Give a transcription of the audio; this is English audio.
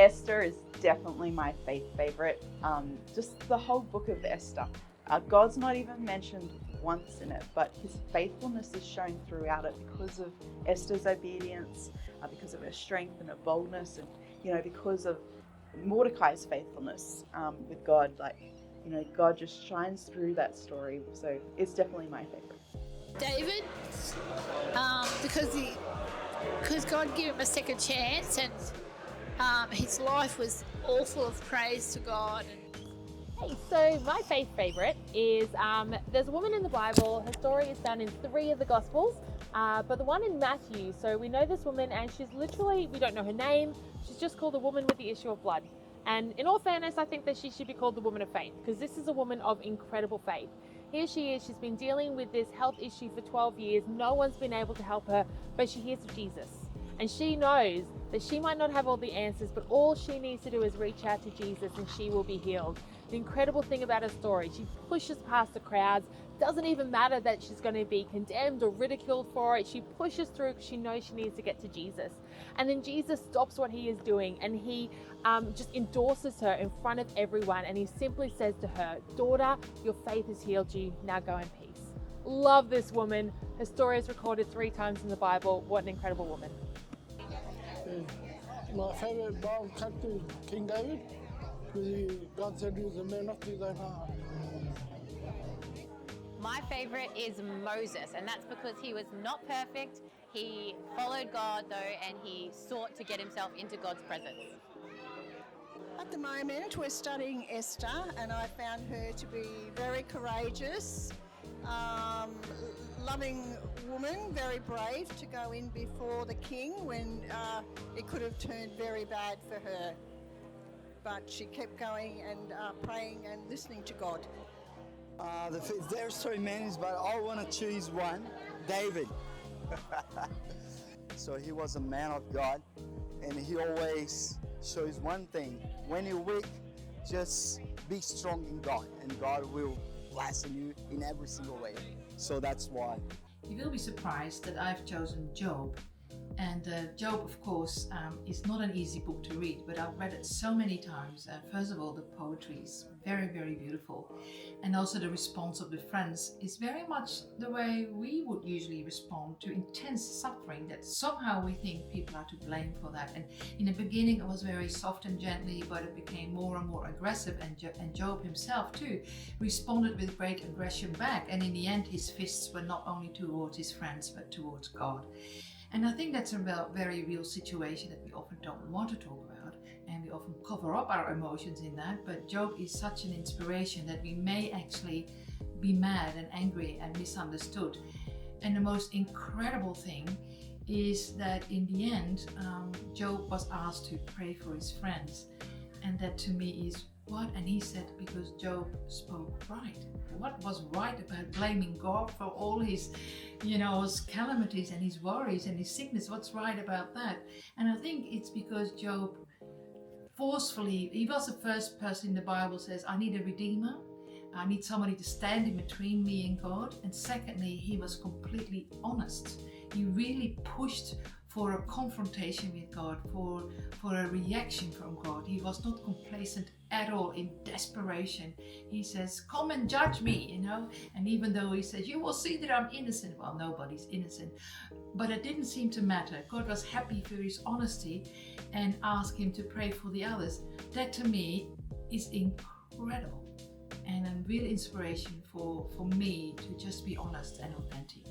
Esther is definitely my faith favorite. Just the whole book of Esther. God's not even mentioned once in it, but his faithfulness is shown throughout it because of Esther's obedience, because of her strength and her boldness, and because of Mordecai's faithfulness with God. God just shines through that story. So it's definitely my favorite. David, because God gave him a second chance, and his life was all full of praise to God. Hey, so my faith favorite is there's a woman in the Bible. Her story is found in 3 of the Gospels, but the one in Matthew. So we know this woman, and she's literally, we don't know her name. She's just called the woman with the issue of blood. And in all fairness, I think that she should be called the woman of faith, because this is a woman of incredible faith. Here she is, she's been dealing with this health issue for 12 years. No one's been able to help her, but she hears of Jesus. And she knows that she might not have all the answers, but all she needs to do is reach out to Jesus and she will be healed. The incredible thing about her story, she pushes past the crowds. Doesn't even matter that she's going to be condemned or ridiculed for it. She pushes through because she knows she needs to get to Jesus. And then Jesus stops what he is doing, and he just endorses her in front of everyone. And he simply says to her, "Daughter, your faith has healed you. Now go in peace." Love this woman. Her story is recorded 3 times in the Bible. What an incredible woman. My favourite Bible character is King David, because God said he was a man after his own heart. My favourite is Moses, and that's because he was not perfect. He followed God though, and he sought to get himself into God's presence. At the moment we're studying Esther, and I found her to be very courageous, loving woman, very brave to go in before the king when it could have turned very bad for her. But she kept going and praying and listening to God. There's so many, but I want to choose one, David. So he was a man of God, and he always shows one thing: when you're weak, just be strong in God, and God will bless you in every single way. So that's why. You will be surprised that I've chosen Job. And Job, of course, is not an easy book to read, but I've read it so many times. First of all, the poetry is very, very beautiful. And also the response of the friends is very much the way we would usually respond to intense suffering, that somehow we think people are to blame for that. And in the beginning, it was very soft and gently, but it became more and more aggressive. And Job himself, too, responded with great aggression back. And in the end, his fists were not only towards his friends, but towards God. And I think that's a very real situation that we often don't want to talk about, and we often cover up our emotions in that. But Job is such an inspiration that we may actually be mad and angry and misunderstood. And the most incredible thing is that in the end, Job was asked to pray for his friends. And that to me is what? And he said, because Job spoke right. What was right about blaming God for all his, his calamities and his worries and his sickness? What's right about that? And I think it's because Job forcefully, he was the first person in the Bible says, I need a redeemer. I need somebody to stand in between me and God. And secondly, he was completely honest. He really pushed for a confrontation with God, for a reaction from God. He was not complacent at all in desperation. He says, come and judge me, And even though he says, you will see that I'm innocent. Well, nobody's innocent. But it didn't seem to matter. God was happy for his honesty and asked him to pray for the others. That to me is incredible and a real inspiration for me to just be honest and authentic.